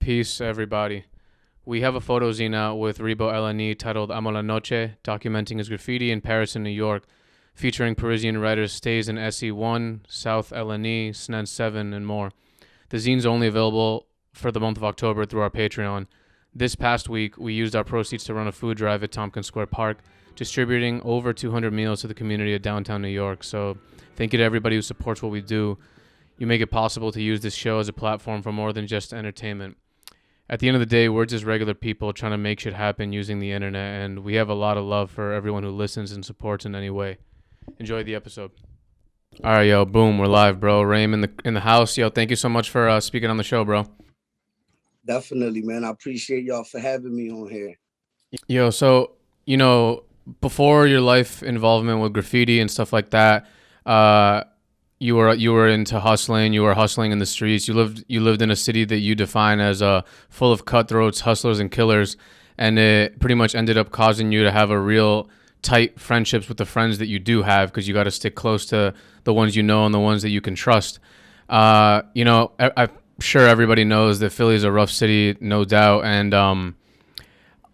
Peace, everybody. We have a photo zine out with Rebo LNE titled Amo la Noche, documenting his graffiti in Paris and New York, featuring Parisian writers Stays in SE1, South LNE, SNEN 7, and more. The zine's only available for the month of October through our Patreon. This past week, we used our proceeds to run a food drive at Tompkins Square Park, distributing over 200 meals to the community of downtown New York. So, thank you to everybody who supports what we do. You make it possible to use this show as a platform for more than just entertainment. At the end of the day, we're just regular people trying to make shit happen using the internet, and we have a lot of love for everyone who listens and supports in any way. Enjoy the episode. All right, yo, boom, we're live, bro. Rame in the house, yo. Thank you so much for speaking on the show, bro. Definitely, man. I appreciate y'all for having me on here. Yo, so before your life involvement with graffiti and stuff like that, you were into hustling. You were hustling in the streets. You lived in a city that you define as full of cutthroats, hustlers, and killers, and it pretty much ended up causing you to have a real tight friendships with the friends that you do have because you got to stick close to the ones you know and the ones that you can trust. I'm sure everybody knows that Philly is a rough city, no doubt, and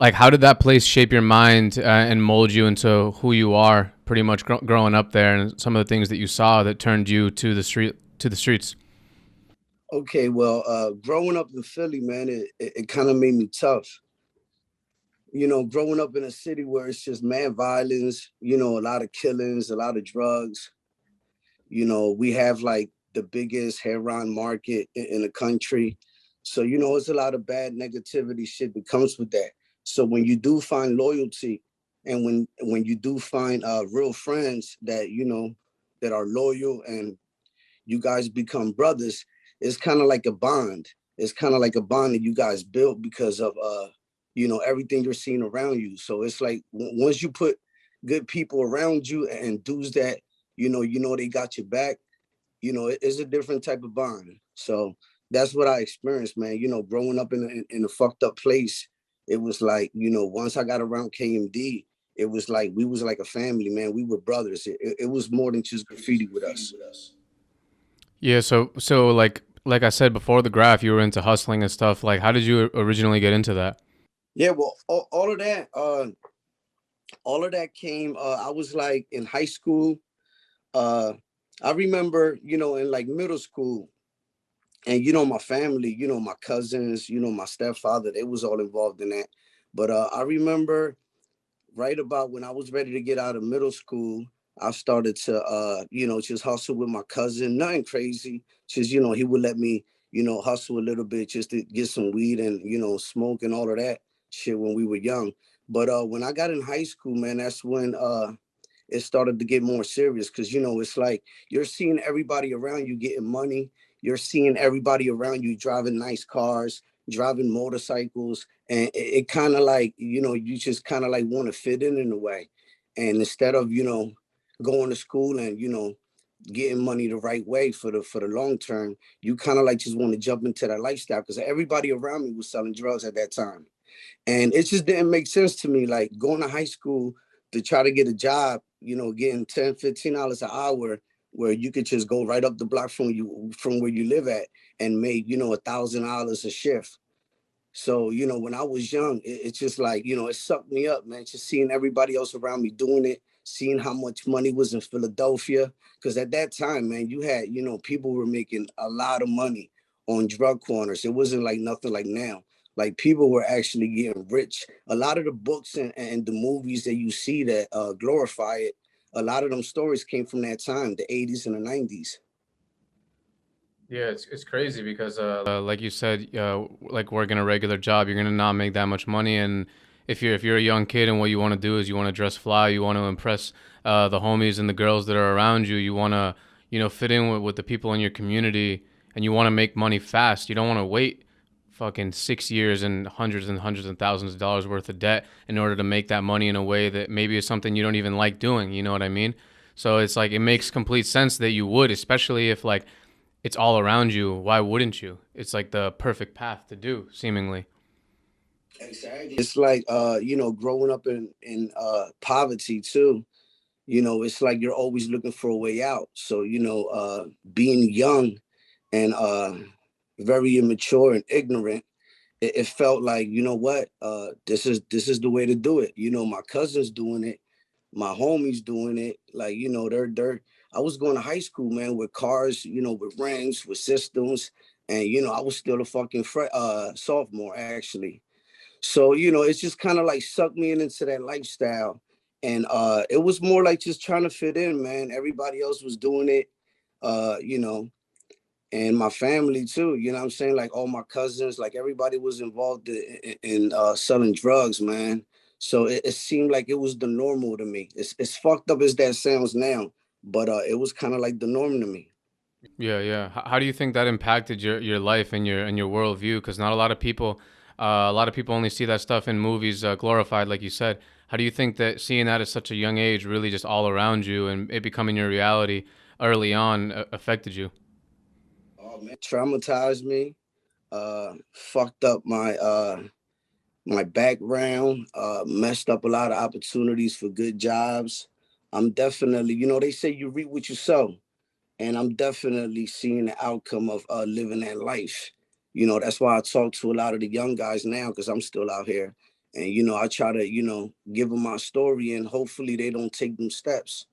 like how did that place shape your mind and mold you into who you are pretty much growing up there and some of the things that you saw that turned you to the streets? Okay, well, growing up in Philly, man, it kind of made me tough. Growing up in a city where it's just mad violence, a lot of killings, a lot of drugs. We have like the biggest heroin market in the country. So, it's a lot of bad negativity shit that comes with that. So when you do find loyalty and when you do find real friends that, that are loyal and you guys become brothers, it's kind of like a bond. It's kind of like a bond that you guys built because of, everything you're seeing around you. So it's like once you put good people around you and dudes that, they got your back, it's a different type of bond. So that's what I experienced, man. Growing up in a fucked up place, it was like, once I got around KMD, it was like we was like a family, man. We were brothers. It was more than just graffiti with us. Yeah, so like I said before the graph, you were into hustling and stuff. Like, how did you originally get into that? Yeah, well, all of that came. I was like in high school. Uh, I remember, in like middle school, and my family, my cousins, my stepfather, they was all involved in that. But I remember right about when I was ready to get out of middle school, I started to just hustle with my cousin. Nothing crazy. Just, he would let me, hustle a little bit just to get some weed and, smoke and all of that shit when we were young. But when I got in high school, man, that's when it started to get more serious because it's like you're seeing everybody around you getting money. You're seeing everybody around you driving nice cars, driving motorcycles, and it kind of like you just kind of like want to fit in a way. And instead of going to school and getting money the right way for the long term, you kind of like just want to jump into that lifestyle because everybody around me was selling drugs at that time. And it just didn't make sense to me, like going to high school to try to get a job, getting 10, $15 an hour where you could just go right up the block from where you live at and make, $1,000 a shift. So, when I was young, it's just like, it sucked me up, man. Just seeing everybody else around me doing it, seeing how much money was in Philadelphia. Because at that time, man, you had, people were making a lot of money on drug corners. It wasn't like nothing like now. Like people were actually getting rich. A lot of the books and the movies that you see that glorify it, a lot of them stories came from that time, the 80s and the 90s. Yeah, it's crazy because like you said, like working a regular job, you're gonna not make that much money, and if you're a young kid and what you want to do is you want to dress fly, you want to impress the homies and the girls that are around you, you want to fit in with the people in your community, and you want to make money fast. You don't want to wait fucking 6 years and hundreds and thousands of dollars worth of debt in order to make that money in a way that maybe is something you don't even like doing. You know what I mean? So it's like it makes complete sense that you would, especially if like it's all around you. Why wouldn't you? It's like the perfect path to do, seemingly. Exactly. It's like growing up in poverty too. It's like you're always looking for a way out. So, being young and very immature and ignorant, it felt like, you know what, this is the way to do it. You know, my cousin's doing it, my homies doing it. Like, you know, they're I was going to high school, man, with cars, you know, with rims, with systems, and you know, I was still a fucking sophomore actually. So, you know, it's just kind of like sucked me into that lifestyle. And it was more like just trying to fit in, man. Everybody else was doing it, you know, and my family too. You know what I'm saying? Like all my cousins, like everybody was involved in selling drugs, man. So it seemed like it was the normal to me. It's fucked up as that sounds now, but it was kind of like the norm to me. Yeah, yeah. How do you think that impacted your life and your worldview? Because not a lot of people only see that stuff in movies glorified, like you said. How do you think that seeing that at such a young age, really just all around you, and it becoming your reality early on, affected you? Oh man, traumatized me. Fucked up my background, messed up a lot of opportunities for good jobs. I'm definitely, you know, they say you reap what you sow, and I'm definitely seeing the outcome of living that life. You know, that's why I talk to a lot of the young guys now because I'm still out here, and you know, I try to, you know, give them my story, and hopefully they don't take them steps.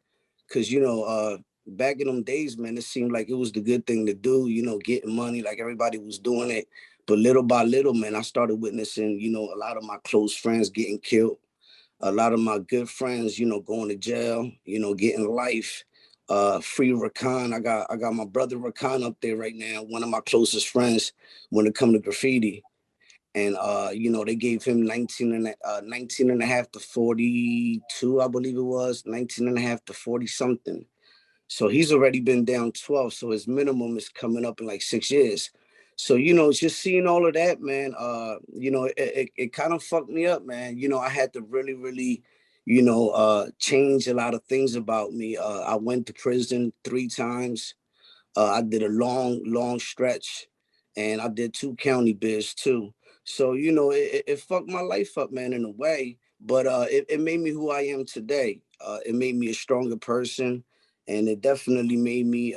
Cause you know, back in them days, man, it seemed like it was the good thing to do, you know, getting money, like everybody was doing it. But little by little, man, I started witnessing, you know, a lot of my close friends getting killed, a lot of my good friends, you know, going to jail, you know, getting life. Free Rakan. I got my brother Rakan up there right now, one of my closest friends when it come to graffiti. And you know, they gave him 19 and a half to 42, I believe it was, 19 and a half to 40 something. So he's already been down 12. So his minimum is coming up in like 6 years. So, you know, just seeing all of that, man, you know, it kind of fucked me up, man. You know, I had to really, really, you know, change a lot of things about me. I went to prison 3 times. I did a long stretch, and I did 2 county bids too. So you know, it fucked my life up, man, in a way. But it made me who I am today. It made me a stronger person, and it definitely made me,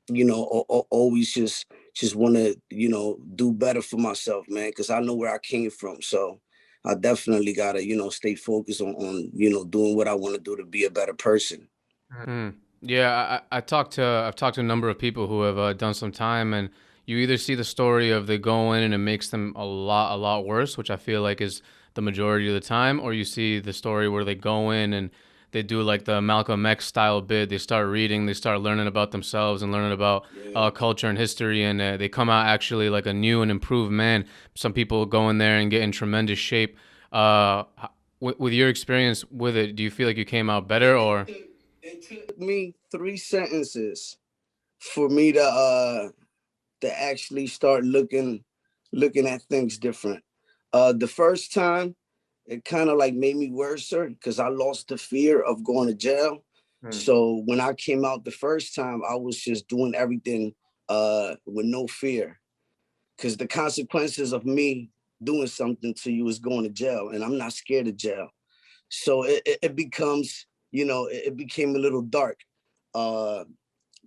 you know, always just want to, you know, do better for myself, man, because I know where I came from. So I definitely gotta, you know, stay focused on you know, doing what I want to do to be a better person. Mm. Yeah, I've talked to a number of people who have done some time, and you either see the story of they go in and it makes them a lot worse, which I feel like is the majority of the time, or you see the story where they go in and they do like the Malcolm X style bit. They start reading, they start learning about themselves and learning about Yeah. culture and history, and they come out actually like a new and improved man. Some people go in there and get in tremendous shape. With your experience with it, do you feel like you came out better, or? It took me 3 sentences for me to actually start looking at things different. The first time, it kind of like made me worse because I lost the fear of going to jail. So when I came out the first time, I was just doing everything with no fear because the consequences of me doing something to you is going to jail, and I'm not scared of jail. So it becomes, you know, it became a little dark.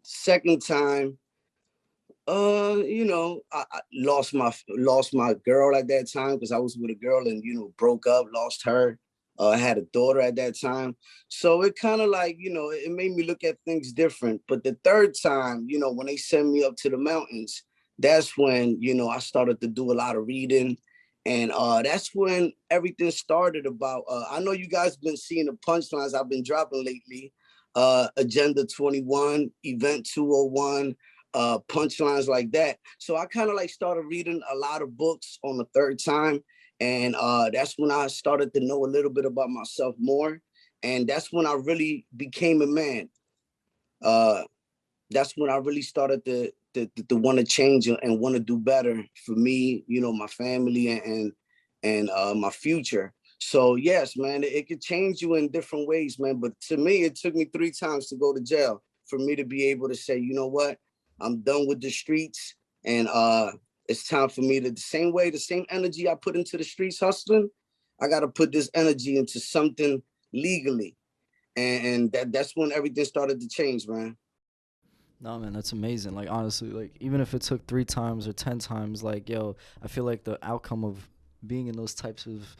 Second time, you know, I lost my girl at that time because I was with a girl and you know broke up, lost her. I had a daughter at that time, so it kind of like, you know, it made me look at things different. But the third time, you know, when they sent me up to the mountains, that's when, you know, I started to do a lot of reading, and that's when everything started. About I know you guys been seeing the punchlines I've been dropping lately. Agenda 21, Event 201, punchlines like that. So I kind of like started reading a lot of books on the third time. And that's when I started to know a little bit about myself more. And that's when I really became a man. Uh, that's when I really started to want to change and want to do better for me, you know, my family and my future. So yes, man, it could change you in different ways, man. But to me, it took me 3 times to go to jail for me to be able to say, you know what, I'm done with the streets, and it's time for me to the same way, the same energy I put into the streets hustling, I got to put this energy into something legally, and that's when everything started to change, man. No, man, that's amazing. Like, honestly, like, even if it took 3 times or 10 times, like, yo, I feel like the outcome of being in those types of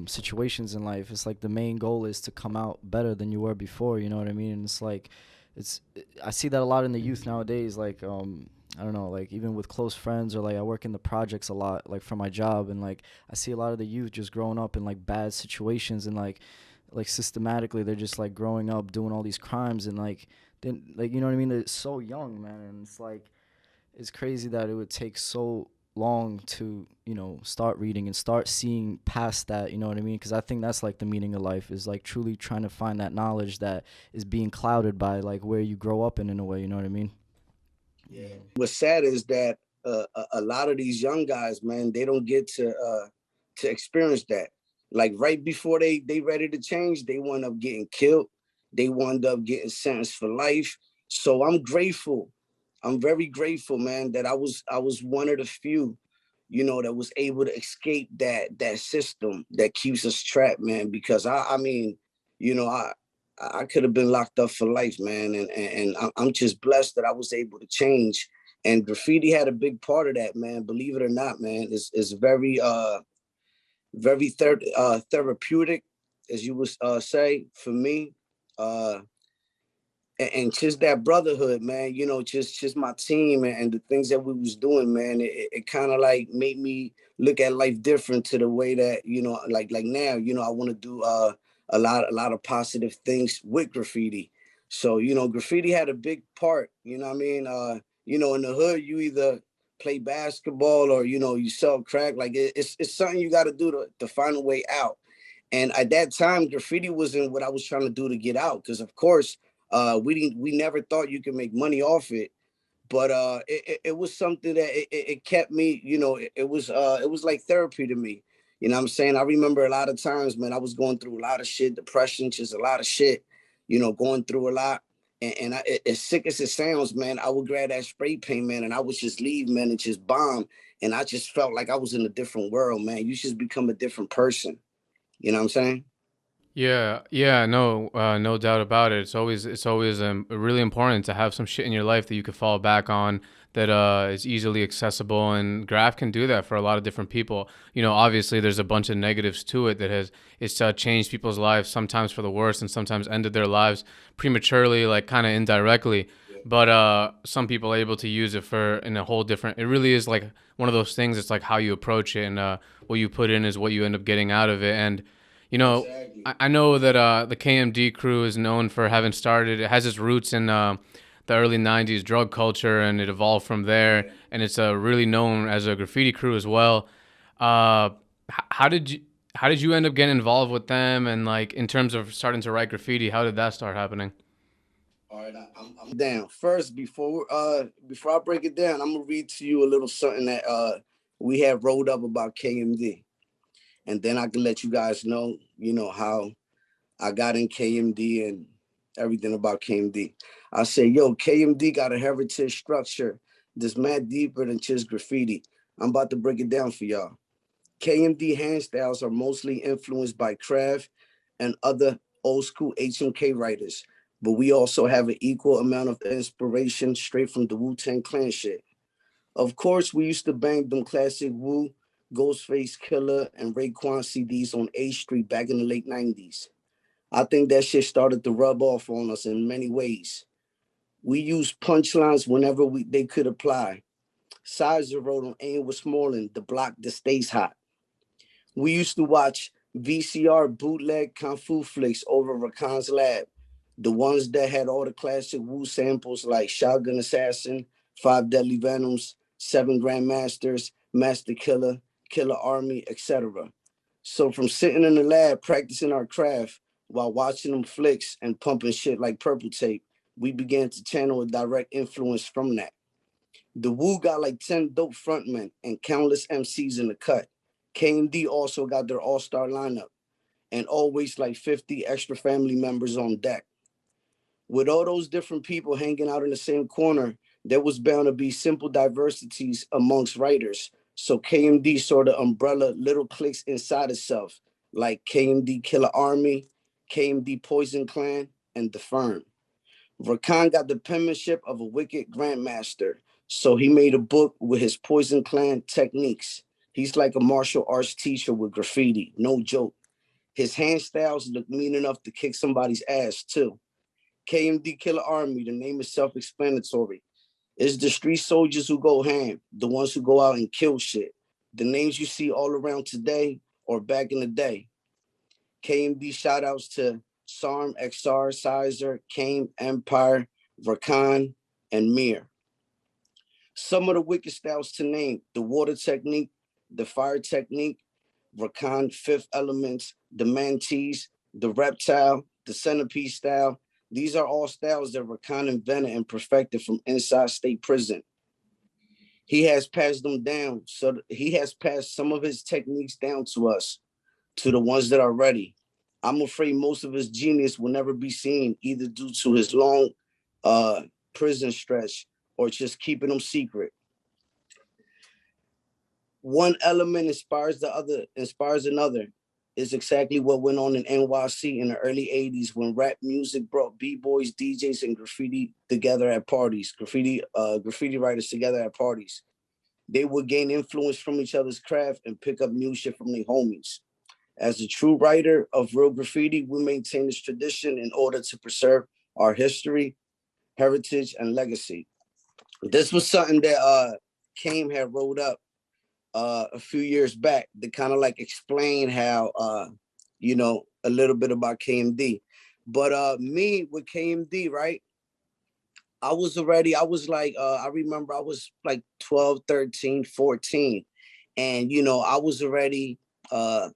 situations in life, it's like the main goal is to come out better than you were before. You know what I mean? And it's like, it's I see that a lot in the youth nowadays. Like, I don't know, like even with close friends, or like I work in the projects a lot, like for my job, and like I see a lot of the youth just growing up in like bad situations, and like systematically they're just like growing up doing all these crimes, and like then, like, you know what I mean? They're so young, man, and it's like it's crazy that it would take so long to, start reading and start seeing past that. You know what I mean? Because I think that's like the meaning of life, is like truly trying to find that knowledge that is being clouded by like where you grow up in a way. You know what I mean? Yeah. What's sad is that a lot of these young guys, man, they don't get to experience that. Like right before they ready to change, they wind up getting killed. They wind up getting sentenced for life. So I'm grateful. I'm very grateful, man, that I was one of the few, that was able to escape that system that keeps us trapped, man. Because I mean, you know, I could have been locked up for life, man, and I'm just blessed that I was able to change. And graffiti had a big part of that, man. Believe it or not, man, it's very therapeutic, as you would say, for me. Uh, and just that brotherhood, man, just my team and the things that we was doing, man, it kind of like made me look at life different, to the way that, like now, I want to do a lot of positive things with graffiti. So, graffiti had a big part, what I mean? In the hood, you either play basketball or, you sell crack. Like it's something you got to do to find a way out. And at that time, graffiti wasn't what I was trying to do to get out, because of course, we never thought you could make money off it. But it was something that it kept me, it was like therapy to me. You know what I'm saying? I remember a lot of times, man, I was going through a lot of shit, depression, just a lot of shit, going through a lot. And as sick as it sounds, man, I would grab that spray paint, man, and I would just leave, man, and just bomb. And I just felt like I was in a different world, man. You just become a different person. You know what I'm saying? Yeah, yeah, no, no doubt about it. It's always really important to have some shit in your life that you could fall back on, that is easily accessible, and graph can do that for a lot of different people. Obviously there's a bunch of negatives to it, that has it's changed people's lives, sometimes for the worse, and sometimes ended their lives prematurely, like kind of indirectly. But some people are able to use it for in a whole different. It really is like one of those things. It's like how you approach it, and what you put in is what you end up getting out of it, and you know, Exactly. I know that the KMD crew is known for having started. It has its roots in the early '90s drug culture, and it evolved from there. Yeah. And it's really known as a graffiti crew as well. Uh, how did you end up getting involved with them? And like in terms of starting to write graffiti, how did that start happening? All right, I'm down. First, before I break it down, I'm gonna read to you a little something that we have rolled up about KMD, and then I can let you guys know, how I got in KMD and everything about KMD. I say, yo, KMD got a heritage structure that's mad deeper than just graffiti. I'm about to break it down for y'all. KMD hand styles are mostly influenced by Kraft and other old school HMK writers, but we also have an equal amount of inspiration straight from the Wu-Tang Clan shit. Of course, we used to bang them classic Wu, Ghostface Killer, and Raekwon CDs on A Street back in the late 90s. I think that shit started to rub off on us in many ways. We used punchlines whenever they could apply. Sizer wrote on Aim with Smolin, the block that stays hot. We used to watch VCR bootleg Kung Fu flicks over Rakan's lab. The ones that had all the classic Wu samples like Shotgun Assassin, Five Deadly Venoms, Seven Grandmasters, Master Killer, Killer Army, etc. So from sitting in the lab practicing our craft while watching them flicks and pumping shit like purple tape, we began to channel a direct influence from that. The Wu got like 10 dope frontmen and countless MCs in the cut. KMD also got their all-star lineup and always like 50 extra family members on deck. With all those different people hanging out in the same corner, there was bound to be simple diversities amongst writers. So KMD sort of umbrella little cliques inside itself, like KMD Killer Army, KMD Poison Clan, and The Firm. Rakan got the penmanship of a wicked grandmaster, so he made a book with his Poison Clan techniques. He's like a martial arts teacher with graffiti, no joke. His hand styles look mean enough to kick somebody's ass too. KMD Killer Army, the name is self-explanatory. It's the street soldiers who go ham, the ones who go out and kill shit. The names you see all around today or back in the day. KMD shout outs to Sarm, XR, Sizer, Kame, Empire, Rakan, and Mir. Some of the wicked styles to name: the water technique, the fire technique, Rakan fifth elements, the mantis, the reptile, the centipede style. These are all styles that Rakan invented and perfected from inside state prison. He has passed them down. So he has passed some of his techniques down to us, to the ones that are ready. I'm afraid most of his genius will never be seen, either due to his long uh, prison stretch or just keeping them secret. One element inspires another, is exactly what went on in NYC in the early 80s when rap music brought b-boys, DJs, and graffiti together at parties, graffiti writers together at parties. They would gain influence from each other's craft and pick up new shit from their homies. As a true writer of real graffiti, we maintain this tradition in order to preserve our history, heritage, and legacy. This was something that Kame had wrote up a few years back to kind of like explain how, a little bit about KMD. But me with KMD, right? I remember I was like 12, 13, 14. And, uh,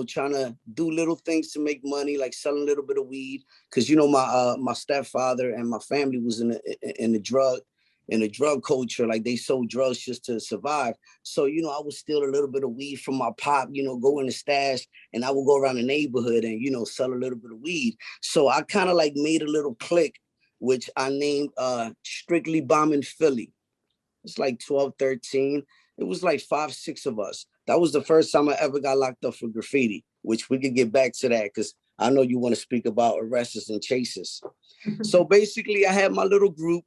trying to do little things to make money, like selling a little bit of weed, because my stepfather and my family was in the drug culture, like they sold drugs just to survive. So I would steal a little bit of weed from my pop, go in the stash, and I would go around the neighborhood and sell a little bit of weed. So I kind of like made a little clique, which I named Strictly Bombing Philly. It's like 12, 13. It was like 5, 6 of us. That was the first time I ever got locked up for graffiti, which we could get back to that because I know you want to speak about arrests and chases. So basically, I had my little group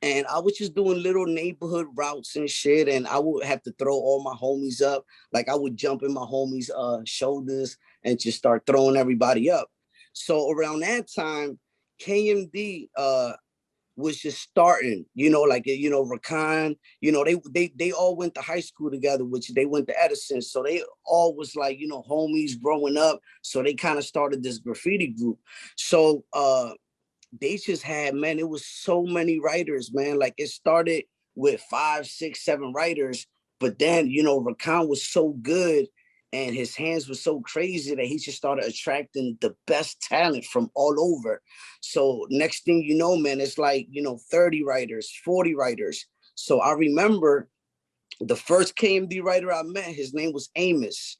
and I was just doing little neighborhood routes and shit. And I would have to throw all my homies up. Like I would jump in my homies' shoulders and just start throwing everybody up. So around that time, KMD was just starting, Rakan, they all went to high school together, which they went to Edison. So they all was like, homies growing up. So they kind of started this graffiti group. So they just had, man, it was so many writers, man. Like it started with 5, 6, 7 writers, but then, Rakan was so good and his hands were so crazy that he just started attracting the best talent from all over. So next thing you know, man, it's like, 30 writers, 40 writers. So I remember the first KMD writer I met, his name was Amos.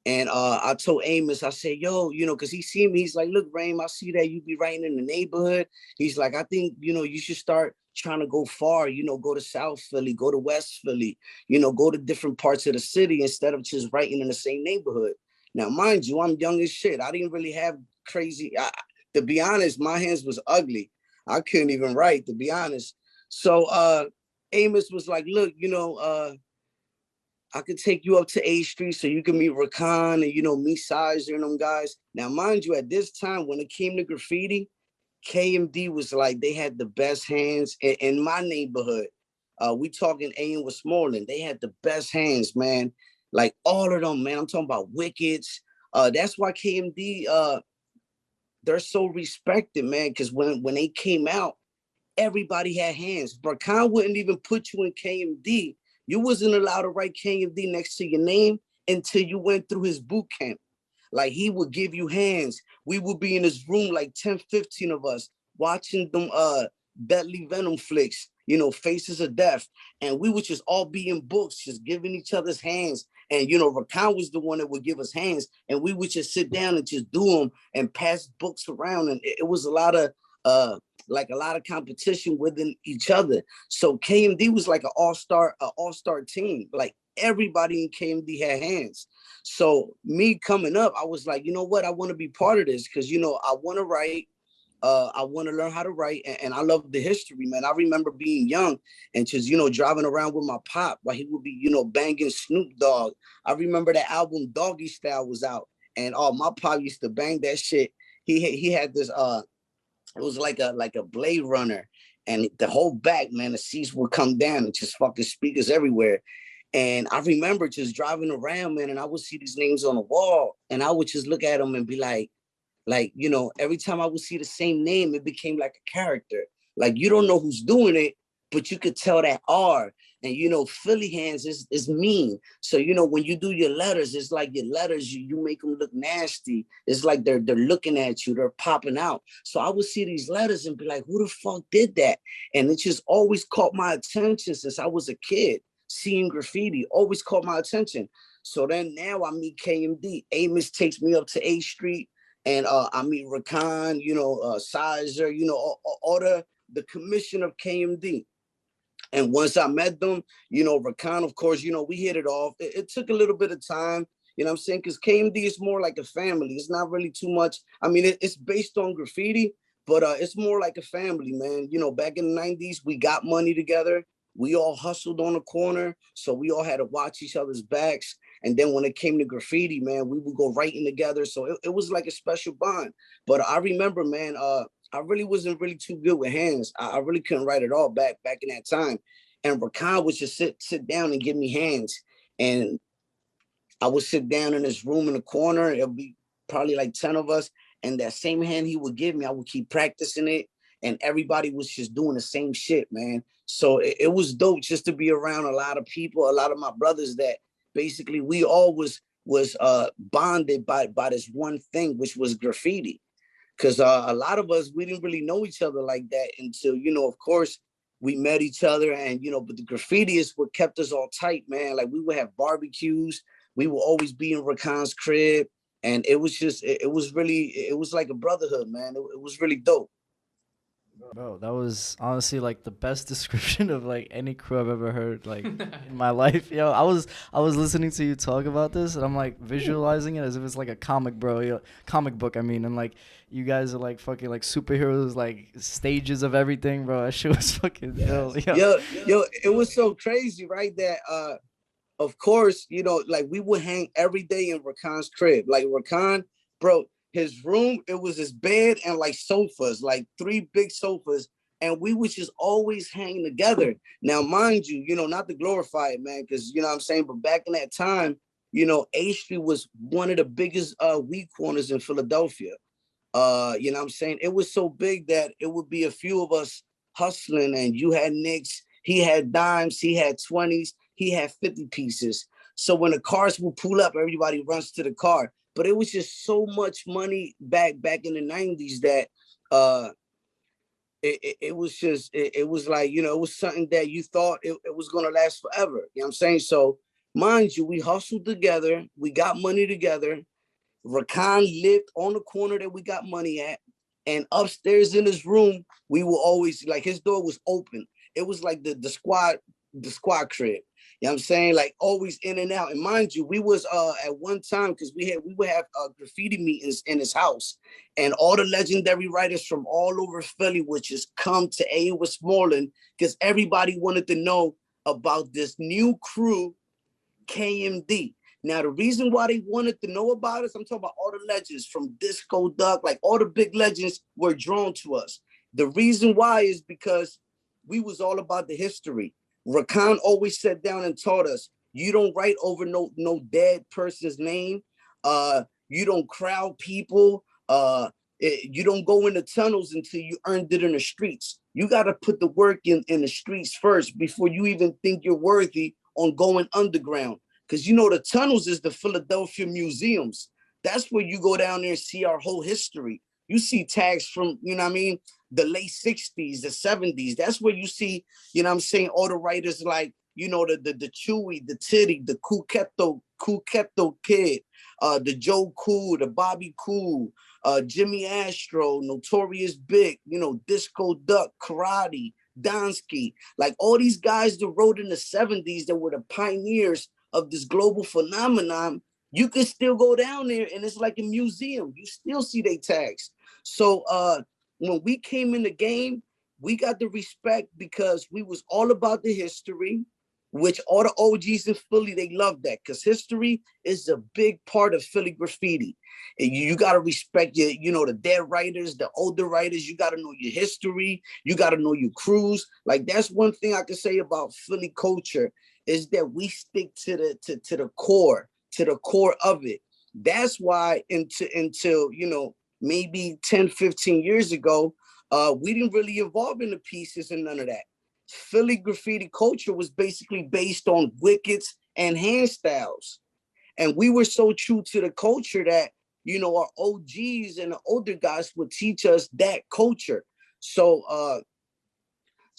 And I told Amos, I said, yo, because he seen me. He's like, look, Rame, I see that you be writing in the neighborhood. He's like, I think, you should start trying to go far, go to South Philly, go to West Philly, go to different parts of the city instead of just writing in the same neighborhood. Now, mind you, I'm young as shit. I didn't really have to be honest, my hands was ugly. I couldn't even write, to be honest. So Amos was like, look, I could take you up to A Street so you can meet Rakan and, meet Sizer and them guys. Now, mind you, at this time, when it came to graffiti, KMD was like, they had the best hands in my neighborhood. We talking A and Westmoreland. They had the best hands, man. Like all of them, man. I'm talking about Wickets. That's why KMD, they're so respected, man, because when they came out, everybody had hands. Rakan wouldn't even put you in KMD. You wasn't allowed to write KMD next to your name until you went through his boot camp. Like he would give you hands. We would be in his room, like 10, 15 of us, watching them Deadly Venom flicks, Faces of Death. And we would just all be in books, just giving each other's hands. And, Rakan was the one that would give us hands. And we would just sit down and just do them and pass books around. And it was a lot of like a lot of competition within each other. So KMD was like an all-star team. Like everybody in KMD had hands. So me coming up, I was like, you know what? I want to be part of this because, you know, I want to write. I want to learn how to write, and I love the history, man. I remember being young and just, you know, driving around with my pop while he would be, you know, banging Snoop Dogg. I remember that album Doggy Style was out, and my pop used to bang that shit. He had this it was like a Blade Runner, and the whole back, man, the seats would come down and just fucking speakers everywhere. And I remember just driving around, man, and I would see these names on the wall, and I would just look at them and be like, you know, every time I would see the same name, it became like a character. Like you don't know who's doing it, but you could tell that R. And you know, Philly hands is mean. So you know, when you do your letters, it's like your letters, you make them look nasty. It's like they're looking at you, they're popping out. So I would see these letters and be like, who the fuck did that? And it just always caught my attention since I was a kid. Seeing graffiti always caught my attention. So then now I meet KMD. Amos takes me up to A Street, and I meet Rakan, you know, Sizer, you know, all the commission of KMD. And once I met them, you know, Rakan, of course, you know, we hit it off. It took a little bit of time, you know what I'm saying? Because KMD is more like a family. It's not really too much. I mean, it's based on graffiti, but it's more like a family, man. You know, back in the 90s, we got money together. We all hustled on the corner. So we all had to watch each other's backs. And then when it came to graffiti, man, we would go writing together. So it was like a special bond. But I remember, man, I really wasn't really too good with hands. I really couldn't write at all back in that time. And Rakan would just sit down and give me hands. And I would sit down in this room in the corner. It'll be probably like 10 of us. And that same hand he would give me, I would keep practicing it. And everybody was just doing the same shit, man. So it was dope just to be around a lot of people, a lot of my brothers that basically we all was bonded by this one thing, which was graffiti. Because a lot of us, we didn't really know each other like that until, you know, of course, we met each other. And, you know, but the graffiti is what kept us all tight, man. Like we would have barbecues. We would always be in Rakan's crib. And it was just, it was really, it was like a brotherhood, man. It was really dope. Bro, that was honestly like the best description of like any crew I've ever heard like in my life. Yo, I was listening to you talk about this and I'm like visualizing it as if it's like a comic, bro. Yo, comic book, I mean, and like you guys are like fucking like superheroes, like stages of everything, bro. That shit was fucking ill. Yo, it was so crazy, right? That of course, you know, like we would hang every day in Rakan's crib. Like Rakan, bro, his room, it was his bed and like sofas, like 3 big sofas. And we would just always hang together. Now, mind you, you know, not to glorify it, man, because, you know what I'm saying? But back in that time, you know, A Street was one of the biggest weed corners in Philadelphia. You know what I'm saying? It was so big that it would be a few of us hustling, and you had nicks, he had dimes, he had 20s, he had 50 pieces. So when the cars would pull up, everybody runs to the car. But it was just so much money back in the 90s that it was just, it was like, you know, it was something that you thought it was going to last forever. You know what I'm saying? So mind you, we hustled together. We got money together. Rakan lived on the corner that we got money at. And upstairs in his room, we were always like, his door was open. It was like the squad crib. You know what I'm saying? Like always in and out. And mind you, we was at one time, because we would have graffiti meetings in his house. And all the legendary writers from all over Philly would just come to A Westmoreland because everybody wanted to know about this new crew, KMD. Now, the reason why they wanted to know about us, I'm talking about all the legends from Disco Duck, like all the big legends were drawn to us. The reason why is because we was all about the history. Rakan always sat down and taught us, you don't write over no dead person's name. You don't crowd people. You don't go in the tunnels until you earned it in the streets. You got to put the work in the streets first before you even think you're worthy on going underground. Because, you know, the tunnels is the Philadelphia museums. That's where you go down there and see our whole history. You see tags from, you know what I mean, the late 60s, the 70s. That's where you see, you know what I'm saying, all the writers like, you know, the Chewy, the Titty, the Cuqueto Cool Kepto Kid, the Joe Cool, the Bobby Cool, Jimmy Astro, Notorious Big, Disco Duck, Karate, Donsky, like all these guys that wrote in the 70s that were the pioneers of this global phenomenon. You can still go down there and it's like a museum. You still see they tags. So when we came in the game, we got the respect because we was all about the history, which all the OGs in Philly, they love that because history is a big part of Philly graffiti. And you got to respect the dead writers, the older writers. You got to know your history. You got to know your crews. Like that's one thing I can say about Philly culture is that we stick to the core of it. That's why until maybe 10, 15 years ago, we didn't really evolve in the pieces and none of that. Philly graffiti culture was basically based on wickets and hand styles. And we were so true to the culture that, our OGs and the older guys would teach us that culture. So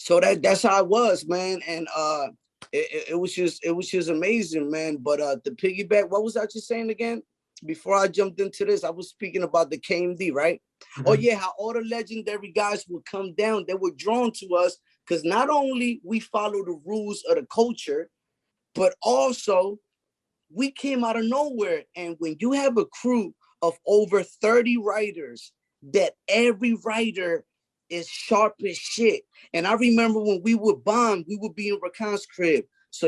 that's how it was, man. And it was just amazing, man. But the piggyback, what was I just saying again? Before I jumped into this, I was speaking about the KMD, right? Mm-hmm. Oh yeah, how all the legendary guys would come down. They were drawn to us because not only we follow the rules of the culture, but also we came out of nowhere. And when you have a crew of over 30 writers, that every writer is sharp as shit. And I remember when we would bomb, we would be in Rakan's crib. So,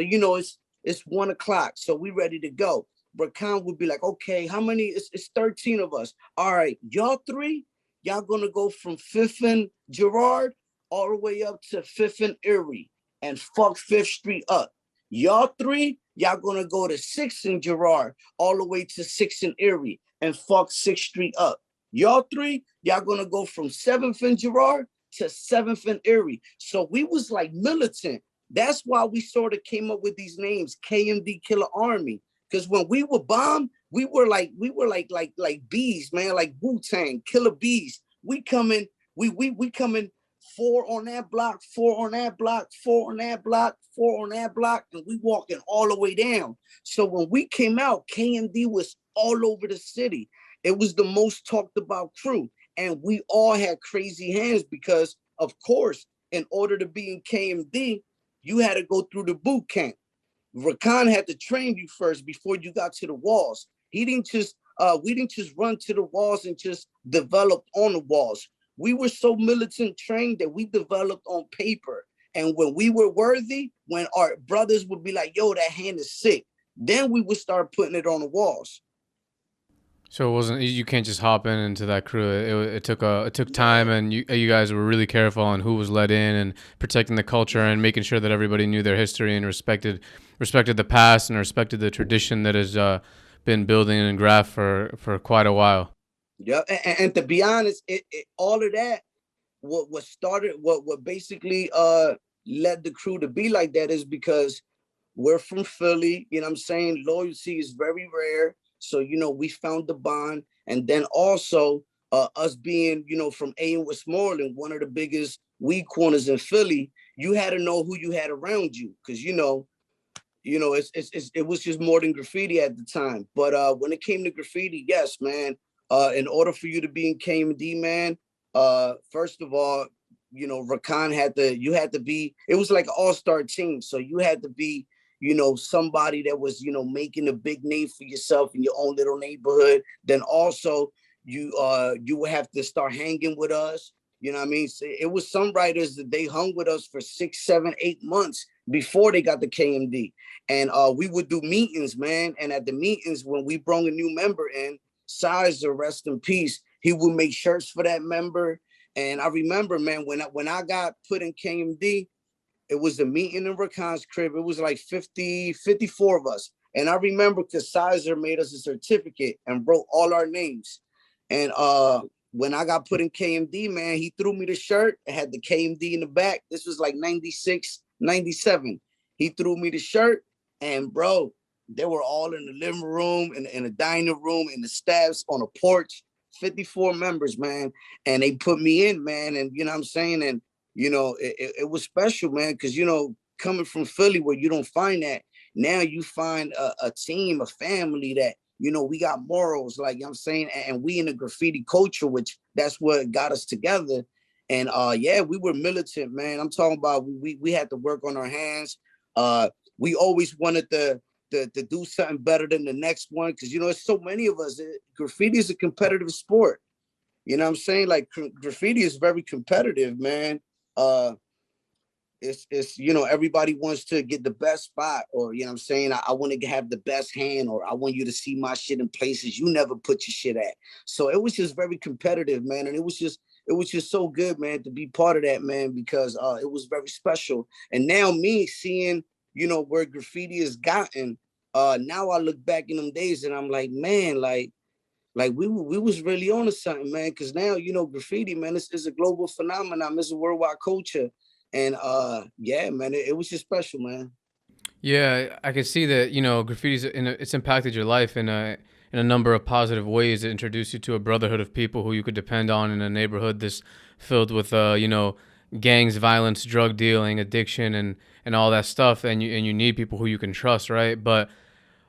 it's 1 o'clock. So we ready to go. Rakan would be like, okay, how many? It's 13 of us. All right, y'all three, y'all gonna go from 5th and Girard all the way up to 5th and Erie and fuck 5th Street up. Y'all three, y'all gonna go to 6th and Girard all the way to 6th and Erie and fuck 6th Street up. Y'all three, y'all gonna go from 7th and Girard to 7th and Erie. So we was like militant. That's why we sort of came up with these names, KMD Killer Army. Because when we were bomb, we were like bees, man, like Wu-Tang, killer bees. We coming 4 on that block, 4 on that block, 4 on that block, 4 on that block, and we walking all the way down. So when we came out, KMD was all over the city. It was the most talked about crew. And we all had crazy hands because, of course, in order to be in KMD, you had to go through the boot camp. Rakan had to train you first before you got to the walls. We didn't just run to the walls and just develop on the walls. We were so militant trained that we developed on paper. And when we were worthy, when our brothers would be like, yo, that hand is sick, then we would start putting it on the walls. So it wasn't, you can't just hop into that crew. It took time, and you guys were really careful on who was let in and protecting the culture and making sure that everybody knew their history and respected the past and respected the tradition that has been building and graph for quite a while. Yeah, and to be honest, all of that what basically led the crew to be like that is because we're from Philly. You know what I'm saying? Loyalty is very rare. So, we found the bond. And then also us being, from A and Westmoreland, one of the biggest weed corners in Philly, you had to know who you had around you. Because, it was just more than graffiti at the time. But when it came to graffiti, yes, man, in order for you to be in KMD, man, first of all, Rakan you had to be, it was like an all-star team. So you had to be, somebody that was, making a big name for yourself in your own little neighborhood. Then also you would have to start hanging with us. You know what I mean? So it was some writers that they hung with us for 6, 7, 8 months before they got the KMD. And we would do meetings, man. And at the meetings, when we brought a new member in, Sizer, rest in peace, he would make shirts for that member. And I remember, man, when I got put in KMD, it was a meeting in Rakan's crib. It was like 54 of us. And I remember because Sizer made us a certificate and wrote all our names. And when I got put in KMD, man, he threw me the shirt. It had the KMD in the back. This was like 96, 97. He threw me the shirt. And bro, they were all in the living room, in the dining room, in the staffs, on a porch. 54 members, man. And they put me in, man. And you know what I'm saying? And, it was special, man, because, coming from Philly where you don't find that, Now you find a team, a family that, you know, we got morals, like, you know what I'm saying, and we in the graffiti culture, which that's what got us together. And yeah, we were militant, man. I'm talking about we had to work on our hands. We always wanted to do something better than the next one, because, you know, there's so many of us. Graffiti is a competitive sport. You know what I'm saying? Like, graffiti is very competitive, man. Uh, it's you know, everybody wants to get the best spot, or, you know what I'm saying, I want to have the best hand, or I want you to see my shit in places you never put your shit at. So it was just very competitive, man, and it was just so good, man, to be part of that, man, because it was very special. And now me seeing, you know, where graffiti has gotten, now I look back in them days and I'm like, man, like we was really on to something, man. Because now, you know, graffiti, man, it's a global phenomenon. It's a worldwide culture, and yeah, man, it was just special, man. Yeah, I can see that. You know, graffiti's it's impacted your life in a number of positive ways. It introduced you to a brotherhood of people who you could depend on in a neighborhood that's filled with you know, gangs, violence, drug dealing, addiction, and all that stuff. And you need people who you can trust, right? But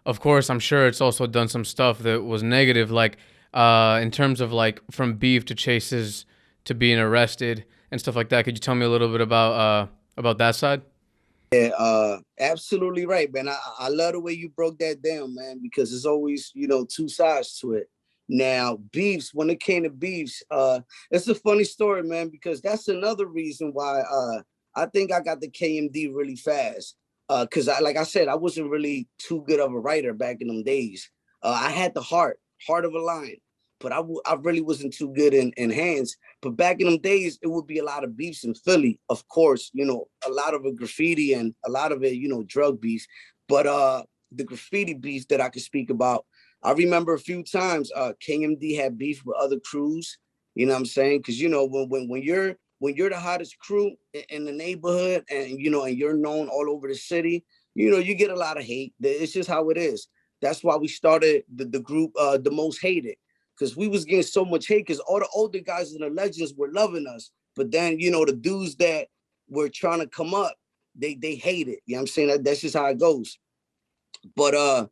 of course, I'm sure it's also done some stuff that was negative, like in terms of like from beef to chases to being arrested and stuff like that. Could you tell me a little bit about that side? Yeah, absolutely right, man. I love the way you broke that down, man, because there's always, you know, two sides to it. Now, beefs, when it came to beefs, it's a funny story, man, because that's another reason why I think I got the KMD really fast. Because like I said, I wasn't really too good of a writer back in them days. I had the heart of a lion, but I really wasn't too good in hands. But back in them days, it would be a lot of beefs in Philly. Of course, you know, a lot of it graffiti and a lot of it, you know, drug beef. But the graffiti beef that I could speak about, I remember a few times KMD had beef with other crews. You know what I'm saying? Because, you know, when you're the hottest crew in the neighborhood, and, you know, and you're known all over the city, you know, you get a lot of hate. It's just how it is. That's why we started the group, the most hated, because we was getting so much hate, because all the older guys and the legends were loving us. But then, you know, the dudes that were trying to come up, they hate it. You know what I'm saying? That's just how it goes. But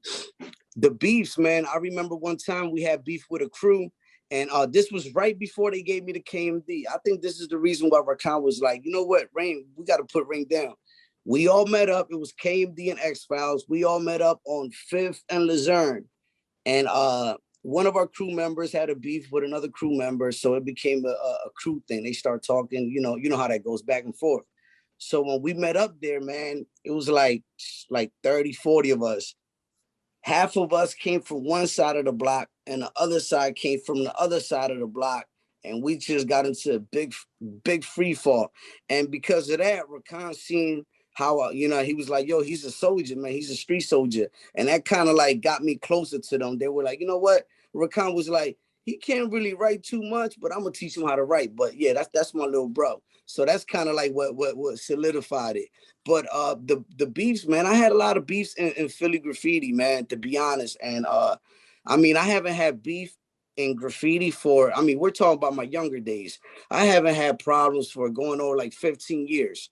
the beefs, man, I remember one time we had beef with a crew, and this was right before they gave me the KMD. I think this is the reason why Rakan was like, you know what, Rain, we got to put Rain down. We all met up. It was KMD and X Files. We all met up on Fifth and Luzerne, and one of our crew members had a beef with another crew member, so it became a crew thing. They start talking, you know how that goes back and forth. So when we met up there, man, it was like 30, 40 of us. Half of us came from one side of the block, and the other side came from the other side of the block. And we just got into a big free fall. And because of that, Rakan seen how, you know, he was like, yo, he's a soldier, man. He's a street soldier. And that kind of like got me closer to them. They were like, you know what? Rakan was like, he can't really write too much, but I'm gonna teach him how to write. But yeah, that's my little bro. So that's kind of like what solidified it. But the beefs, man, I had a lot of beefs in Philly graffiti, man, to be honest. And I mean, I haven't had beef in graffiti for, I mean, we're talking about my younger days. I haven't had problems for going over like 15 years.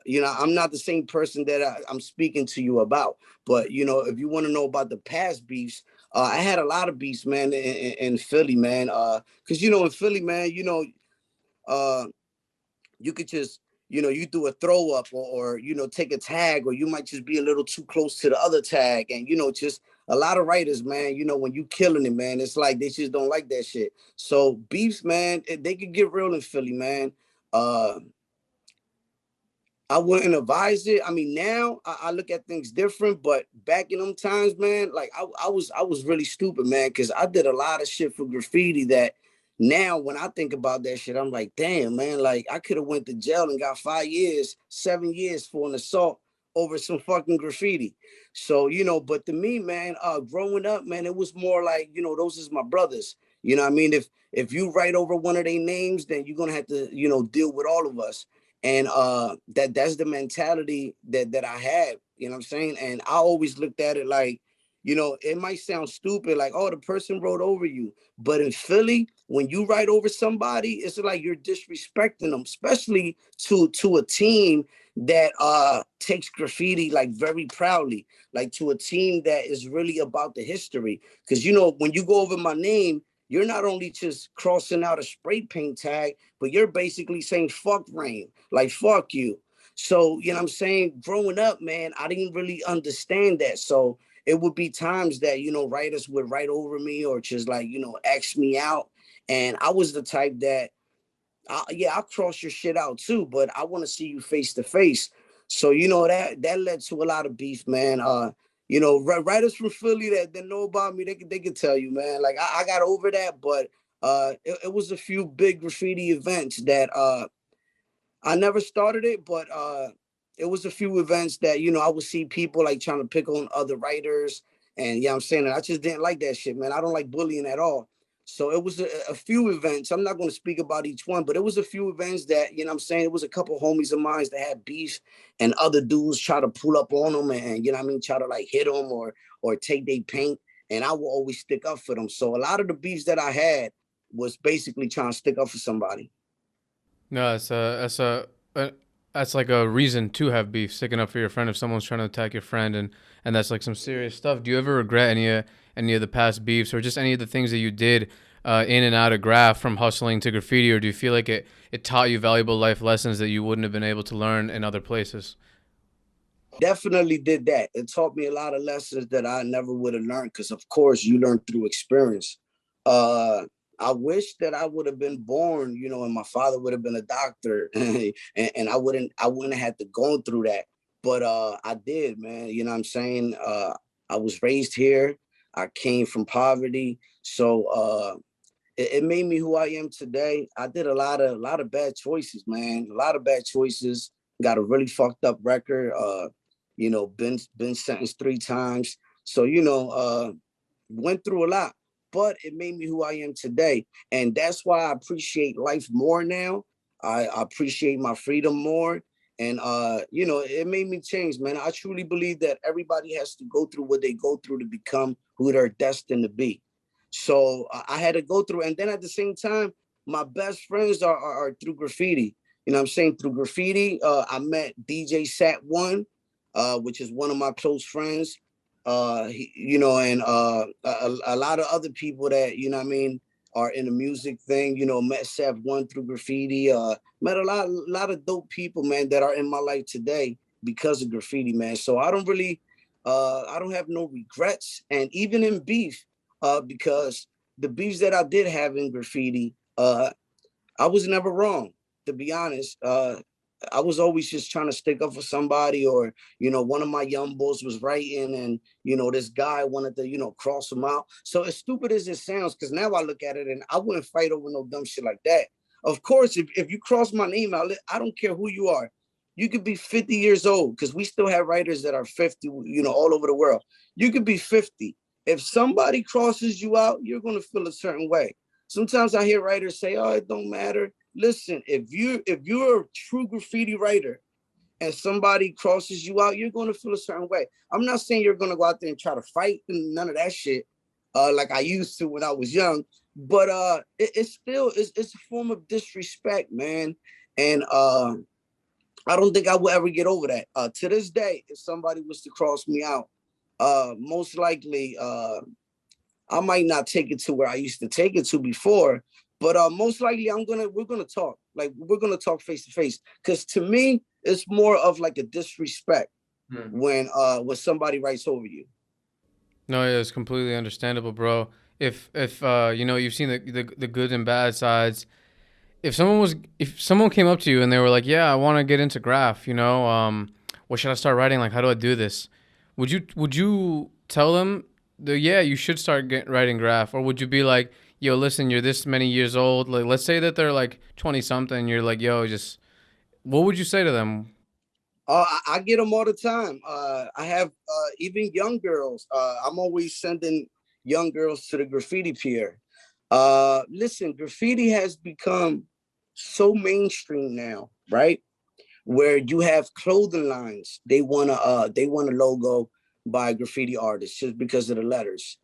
You know, I'm not the same person that I'm speaking to you about. But, you know, if you want to know about the past beefs, I had a lot of beefs, man, in Philly, man. Because, you know, in Philly, man, you know, uh, you could just, you know, you do a throw up, or, you know, take a tag, or you might just be a little too close to the other tag. And, you know, just a lot of writers, man, you know, when you killing it, man, it's like they just don't like that shit. So beefs, man, they could get real in Philly, man. uh I wouldn't advise it. I mean, now I look at things different, but back in them times, man, like I was really stupid, man, because I did a lot of shit for graffiti that now when I think about that shit, I'm like, damn, man, like I could have went to jail and got 5 years, 7 years for an assault over some fucking graffiti. So, you know, but to me, man, growing up, man, it was more like, you know, those is my brothers. You know what I mean? If you write over one of their names, then you're gonna have to, you know, deal with all of us. And that's the mentality that I had, you know what I'm saying? And I always looked at it like, you know, it might sound stupid, like, oh, the person wrote over you. But in Philly, when you write over somebody, it's like you're disrespecting them, especially to a team that takes graffiti like very proudly, like to a team that is really about the history. Because you know, when you go over my name, you're not only just crossing out a spray paint tag, but you're basically saying fuck Rain, like fuck you. So, you know what I'm saying? Growing up, man, I didn't really understand that. So it would be times that, you know, writers would write over me or just like, you know, X me out. And I was the type that yeah, I'll cross your shit out too, but I want to see you face to face. So you know that led to a lot of beef, man. You know, writers from Philly that know about me, they can tell you, man. Like I got over that, but it was a few big graffiti events that I never started it, but it was a few events that, you know, I would see people like trying to pick on other writers. And yeah, I'm saying that I just didn't like that shit, man. I don't like bullying at all. So it was a few events. I'm not going to speak about each one, but it was a few events that, you know I'm saying, it was a couple homies of mine that had beef and other dudes try to pull up on them and, you know what I mean, try to like hit them or take their paint. And I will always stick up for them. So a lot of the beefs that I had was basically trying to stick up for somebody. No, a that's like a reason to have beef, sticking up for your friend if someone's trying to attack your friend, and that's like some serious stuff. Do you ever regret any of the past beefs or just any of the things that you did in and out of graph from hustling to graffiti, or do you feel like it taught you valuable life lessons that you wouldn't have been able to learn in other places? Definitely did that. It taught me a lot of lessons that I never would have learned because, of course, you learn through experience. Uh, I wish that I would have been born, you know, and my father would have been a doctor, and I wouldn't have had to go through that. But I did, man. You know what I'm saying? I was raised here. I came from poverty, so it made me who I am today. I did a lot of bad choices, man. A lot of bad choices. Got a really fucked up record. You know, been sentenced 3 times. So, you know, went through a lot, but it made me who I am today. And that's why I appreciate life more now. I appreciate my freedom more. And you know, it made me change, man. I truly believe that everybody has to go through what they go through to become who they're destined to be. So I had to go through, and then at the same time, my best friends are through graffiti. You know what I'm saying? Through graffiti, I met DJ Sat One, which is one of my close friends. You know, and a lot of other people that, you know what I mean, are in the music thing. You know, met Seth One through graffiti. Met a lot of dope people, man, that are in my life today because of graffiti, man. So I don't have no regrets. And even in beef, because the beefs that I did have in graffiti, I was never wrong, to be honest. I was always just trying to stick up for somebody, or, you know, one of my young boys was writing and, you know, this guy wanted to, you know, cross him out. So as stupid as it sounds, because now I look at it and I wouldn't fight over no dumb shit like that. Of course, if you cross my name out, I don't care who you are. You could be 50 years old, because we still have writers that are 50, you know, all over the world. You could be 50. If somebody crosses you out, you're going to feel a certain way. Sometimes I hear writers say, "Oh, it don't matter." Listen, if you're a true graffiti writer and somebody crosses you out, you're going to feel a certain way. I'm not saying you're going to go out there and try to fight and none of that shit, like I used to when I was young. But it's still it's a form of disrespect, man. And I don't think I will ever get over that. To this day, if somebody was to cross me out, most likely I might not take it to where I used to take it to before, but most likely we're gonna talk. Like we're gonna talk face to face. Cause to me, it's more of like a disrespect when somebody writes over you. No, yeah, it's completely understandable, bro. If you know, you've seen the good and bad sides. If someone came up to you and they were like, "Yeah, I want to get into graph," you know, what should I start writing? Like, how do I do this? Would you tell them yeah, you should start writing graph, or would you be like, "Yo, listen, you're this many years old. Like, let's say that they're like 20 something. You're like, yo, just what would you say to them?" I get them all the time. I have even young girls. I'm always sending young girls to the graffiti pier. Listen, graffiti has become so mainstream now, right? Where you have clothing lines. They want a logo by a graffiti artist just because of the letters.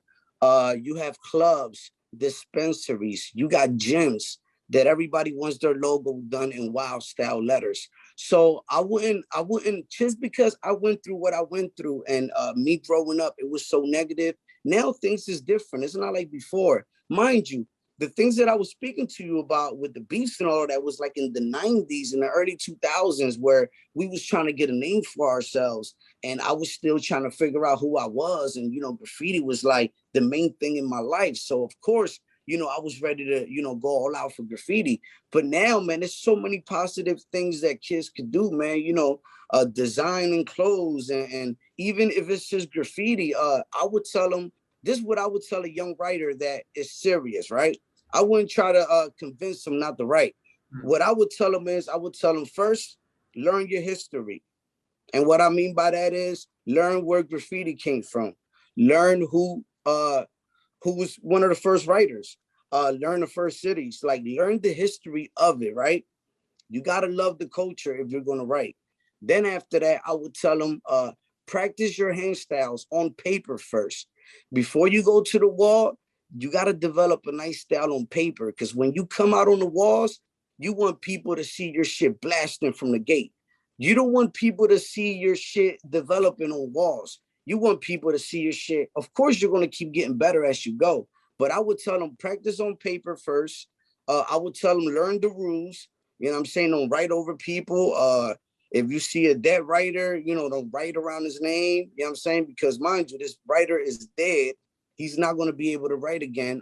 You have clubs, dispensaries, you got gyms that everybody wants their logo done in wild style letters. So I wouldn't just because I went through what I went through and me growing up, it was so negative. Now things is different. It's not like before. Mind you, the things that I was speaking to you about with the beast and all that was like in the 90s and the early 2000s where we was trying to get a name for ourselves. And I was still trying to figure out who I was. And, graffiti was like the main thing in my life. So, of course, I was ready to, go all out for graffiti. But now, man, there's so many positive things that kids could do, man. Designing clothes and even if it's just graffiti, I would tell them this is what I would tell a young writer that is serious, right? I wouldn't try to convince them not to write. What I would tell them is I would tell them first, learn your history. And what I mean by that is learn where graffiti came from. Learn who was one of the first writers. Learn the first cities, like learn the history of it, right? You gotta love the culture if you're gonna write. Then after that, I would tell them practice your hand styles on paper first. Before you go to the wall, you gotta develop a nice style on paper because when you come out on the walls, you want people to see your shit blasting from the gate. You don't want people to see your shit developing on walls. You want people to see your shit. Of course, you're gonna keep getting better as you go. But I would tell them practice on paper first. I would tell them learn the rules. You know what I'm saying? Don't write over people. If you see a dead writer, don't write around his name. You know what I'm saying? Because mind you, this writer is dead. He's not going to be able to write again.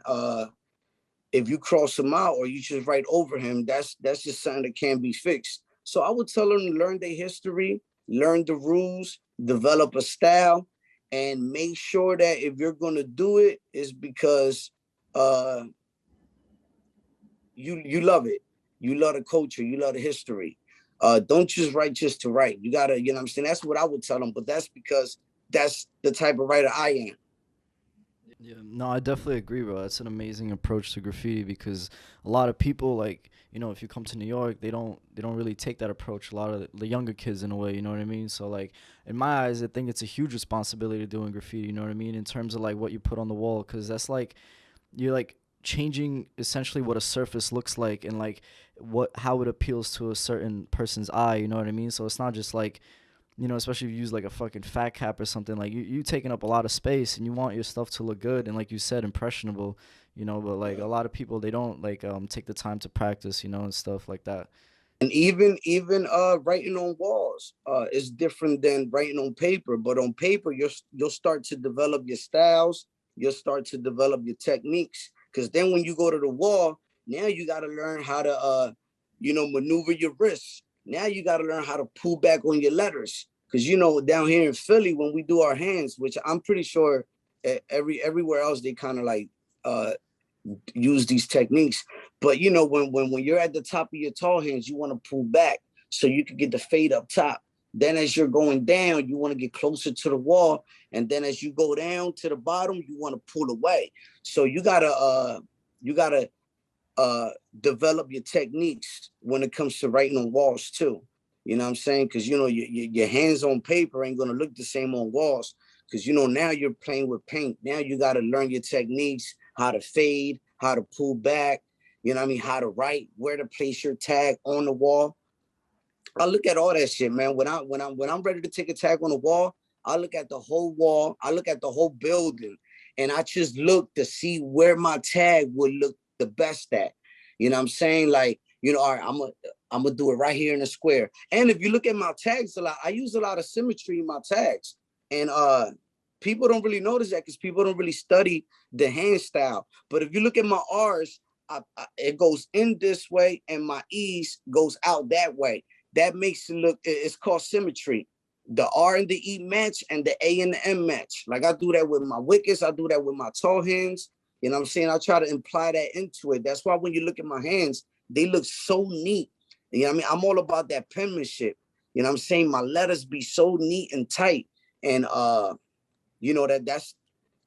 If you cross him out or you just write over him, that's just something that can be fixed. So I would tell them to learn their history, learn the rules, develop a style, and make sure that if you're going to do it, is because you love it. You love the culture. You love the history. Don't just write just to write. You gotta, you know what I'm saying? That's what I would tell them, but that's because that's the type of writer I am. Yeah, no, I definitely agree, bro. That's an amazing approach to graffiti because a lot of people, like, if you come to New York, they don't really take that approach. A lot of the younger kids, in a way, you know what I mean? So, like, in my eyes, I think it's a huge responsibility doing graffiti, you know what I mean, in terms of like what you put on the wall, because that's like you're like changing essentially what a surface looks like and like how it appeals to a certain person's eye, you know what I mean? So it's not just like, especially if you use like a fucking fat cap or something, like you taking up a lot of space and you want your stuff to look good and, like you said, impressionable, but like a lot of people, they don't like take the time to practice, and stuff like that. And even writing on walls is different than writing on paper. But on paper, you'll start to develop your styles. You'll start to develop your techniques. Because then when you go to the wall, now you got to learn how to maneuver your wrists. Now you got to learn how to pull back on your letters. Because down here in Philly, when we do our hands, which I'm pretty sure everywhere else they kind of like use these techniques. But when you're at the top of your tall hands, you want to pull back so you can get the fade up top. Then as you're going down, you want to get closer to the wall. And then as you go down to the bottom, you want to pull away. So you gotta develop your techniques when it comes to writing on walls too. You know what I'm saying? Because your hands on paper ain't gonna look the same on walls. Because now you're playing with paint. Now you gotta learn your techniques, how to fade, how to pull back. You know what I mean? How to write, where to place your tag on the wall. I look at all that shit, man. When I'm ready to take a tag on the wall, I look at the whole wall. I look at the whole building, and I just look to see where my tag would look the best at. You know what I'm saying? Like, all right, I'm gonna do it right here in the square. And if you look at my tags a lot, I use a lot of symmetry in my tags, and people don't really notice that because people don't really study the hand style. But if you look at my R's, it goes in this way, and my E's goes out that way. That makes it look, it's called symmetry. The R and the E match and the A and the M match. Like I do that with my wickets, I do that with my tall hands. You know what I'm saying? I try to imply that into it. That's why when you look at my hands, they look so neat. You know what I mean? I'm all about that penmanship. You know what I'm saying? My letters be so neat and tight. And that's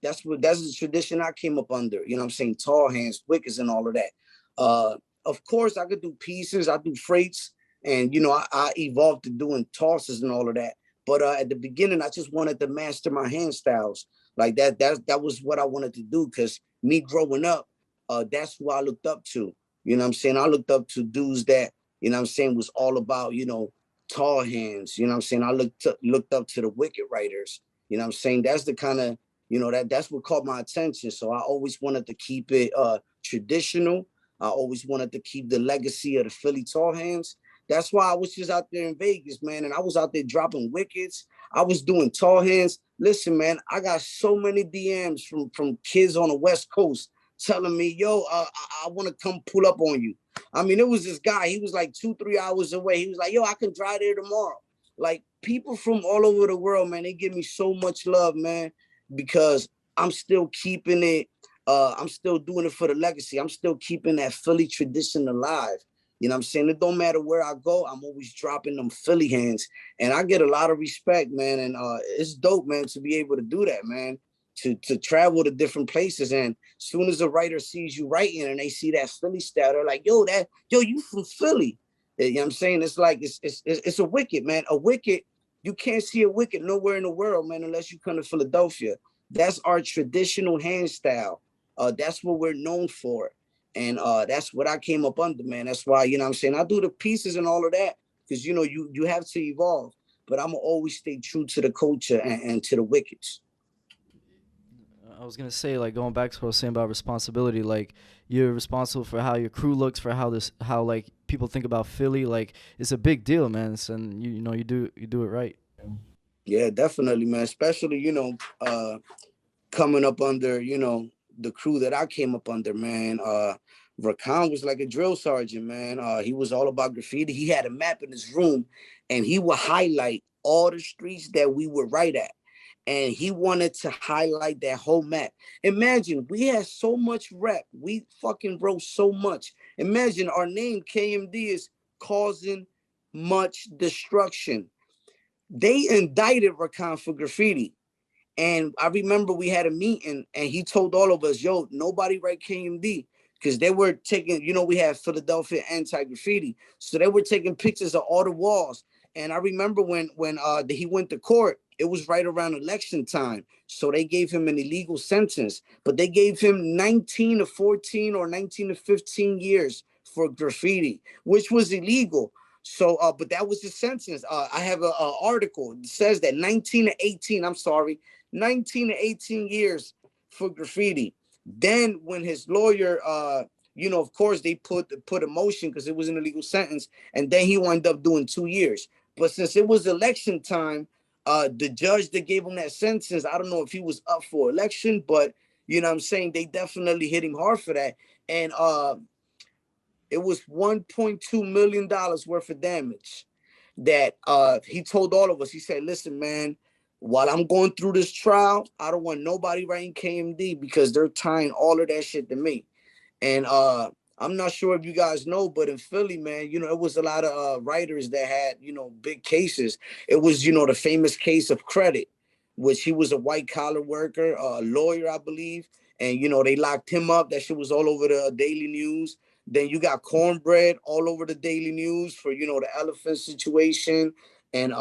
the tradition I came up under. You know what I'm saying? Tall hands, wickets, and all of that. Of course, I could do pieces, I do freights, and I evolved to doing tosses and all of that. But at the beginning, I just wanted to master my hand styles. Like that was what I wanted to do because me growing up, that's who I looked up to. You know what I'm saying? I looked up to dudes that, was all about, tall hands. You know what I'm saying? I looked up to the wicked writers. You know what I'm saying? That's the kind of, that's what caught my attention. So I always wanted to keep it traditional. I always wanted to keep the legacy of the Philly tall hands. That's why I was just out there in Vegas, man. And I was out there dropping wickets. I was doing tall hands. Listen, man, I got so many DMs from kids on the West Coast telling me, yo, I want to come pull up on you. I mean, it was this guy. He was like 2-3 hours away. He was like, yo, I can drive there tomorrow. Like, people from all over the world, man, they give me so much love, man, because I'm still keeping it. I'm still doing it for the legacy. I'm still keeping that Philly tradition alive. You know what I'm saying? It don't matter where I go, I'm always dropping them Philly hands. And I get a lot of respect, man. And it's dope, man, to be able to do that, man. To travel to different places. And as soon as a writer sees you writing and they see that Philly style, they're like, yo, you from Philly. You know what I'm saying? It's like, it's a wicket, man. A wicket, you can't see a wicket nowhere in the world, man, unless you come to Philadelphia. That's our traditional hand style. That's what we're known for. And that's what I came up under, man. That's why, you know what I'm saying? I do the pieces and all of that because, you have to evolve. But I'm going to always stay true to the culture and to the wickets. I was gonna say, like, going back to what I was saying about responsibility, like, you're responsible for how your crew looks, for how like people think about Philly. Like, it's a big deal, man. And you do it right. Yeah, definitely, man. Especially, coming up under, the crew that I came up under, man. Rakan was like a drill sergeant, man. He was all about graffiti. He had a map in his room and he would highlight all the streets that we would write at. And he wanted to highlight that whole map. Imagine, we had so much rep. We fucking wrote so much. Imagine our name, KMD, is causing much destruction. They indicted Rakan for graffiti. And I remember we had a meeting and he told all of us, yo, nobody write KMD. Because they were taking, we had Philadelphia anti-graffiti. So they were taking pictures of all the walls. And I remember when he went to court, it was right around election time. So they gave him an illegal sentence. But they gave him 19 to 14 or 19 to 15 years for graffiti, which was illegal. So, but that was the sentence. I have an article that says that 19 to 18, I'm sorry, 19 to 18 years for graffiti. Then when his lawyer, of course they put a motion because it was an illegal sentence, and then he wound up doing 2 years. But since it was election time, the judge that gave him that sentence, I don't know if he was up for election, but you know what I'm saying, they definitely hit him hard for that. And it was $1.2 million worth of damage that he told all of us. He said, listen, man, while I'm going through this trial, I don't want nobody writing KMD because they're tying all of that shit to me. And I'm not sure if you guys know, but in Philly, man, it was a lot of writers that had, big cases. It was, the famous case of Credit, which he was a white collar worker, a lawyer, I believe. And, they locked him up. That shit was all over the Daily News. Then you got Cornbread all over the Daily News for, the elephant situation. And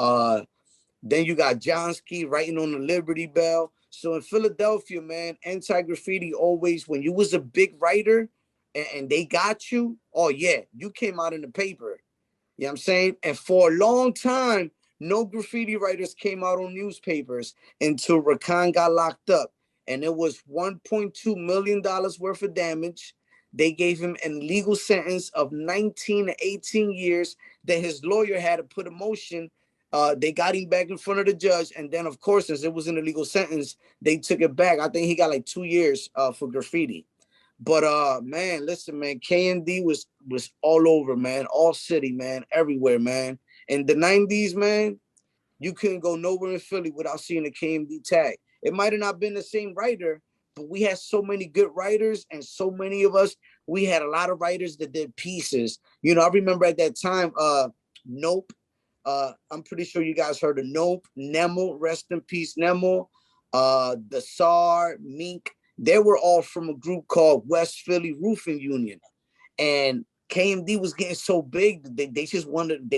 then you got Johnsky writing on the Liberty Bell. So in Philadelphia, man, anti-graffiti always, when you was a big writer and they got you, oh yeah, you came out in the paper. You know what I'm saying? And for a long time, no graffiti writers came out on newspapers until Rakan got locked up. And it was $1.2 million worth of damage. They gave him an illegal sentence of 19 to 18 years that his lawyer had to put a motion. They got him back in front of the judge. And then, of course, since it was an illegal sentence, they took it back. I think he got like 2 years for graffiti. But man, listen, man, KMD was all over, man, all city, man, everywhere, man. In the 90s, man, you couldn't go nowhere in Philly without seeing a KMD tag. It might have not been the same writer, but we had so many good writers, and so many of us, we had a lot of writers that did pieces. I remember at that time, Nope. I'm pretty sure you guys heard of Nope, Nemo, rest in peace, Nemo, the SAR, Mink. They were all from a group called West Philly Roofing Union. And KMD was getting so big that they just wanted